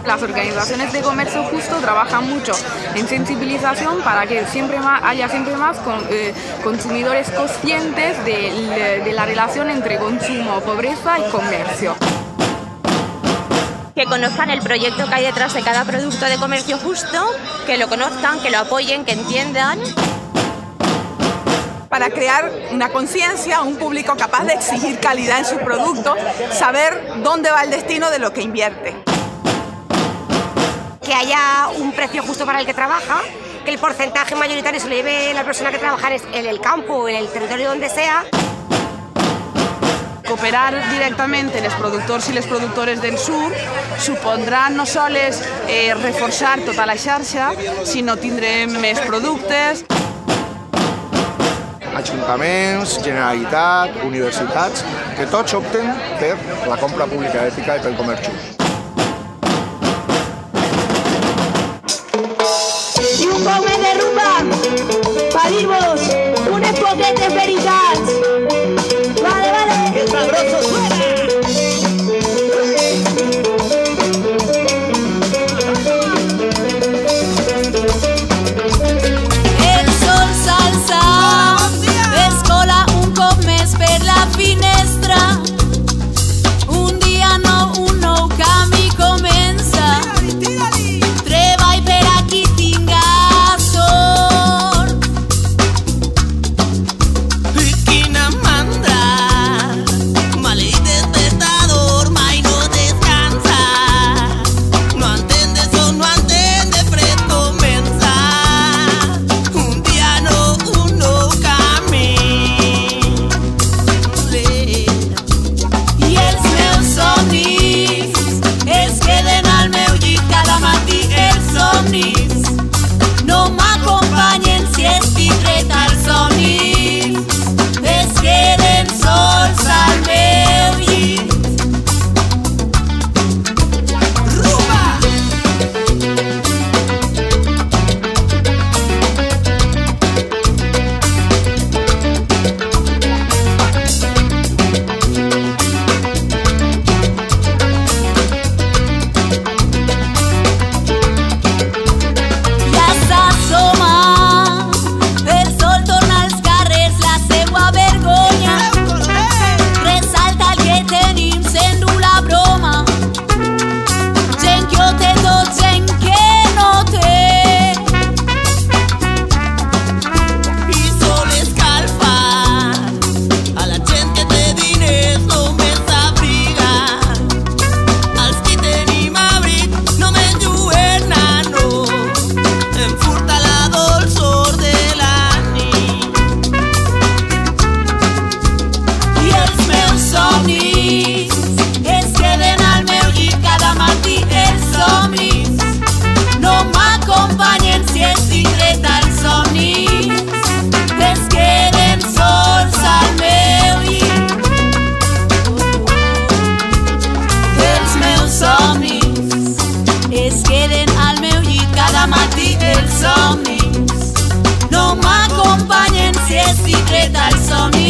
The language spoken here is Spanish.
Las organizaciones de comercio justo trabajan mucho en sensibilización para que haya siempre más consumidores conscientes de la relación entre consumo, pobreza y comercio. Que conozcan el proyecto que hay detrás de cada producto de comercio justo, que lo conozcan, que lo apoyen, que entiendan. Para crear una conciencia, un público capaz de exigir calidad en sus productos, saber dónde va el destino de lo que invierte. Que haya un precio justo para el que trabaja, que el porcentaje mayoritario se lo lleve la persona que trabaja en el campo, en el territorio donde sea. Cooperar directament els productors i les productores del sur supondrà no sols reforçar tota la xarxa, sinó tindrem més productes. Ajuntaments, Generalitat, universitats, que tots opten per la compra pública ètica i pel comerç just. I un poc més de rumba per dir-vos unes poquetes veritats. Vale, vale. ¡Qué sabroso suena! El sol s'alça, escola un cop més per la finestra. Un dia nou, un nou camí comença. Treball per a qui tinga sort. I quina mandra, maleït despertador, mai no descansa. No entén de son, no entén de fred comença. Un dia nou, un nou camí. I els meus somnis es queden al meu llit cada matí. Els somnis no m'acompanyen si estic dret als somnis. Es queden sols al meu llit. Rumba! Ja s'assoma, el sol torna als carrers la seua vergonya. Ressalta el que tenim, s'endú la broma. Gent que ho té tot, gent que no té. I sol escalfa a la gent que té diners només abriga. Els que tenim abric no menjuen no. Em furta la dolçor de la nit. I els meus somnis es queden al meu llit cada matí. Els somnis no m'acompanyen si estic dret als somnis. Es queden sols al meu llit. Els meus somnis es queden al meu llit cada matí. Els somnis no m'acompanyen si estic dret als somnis.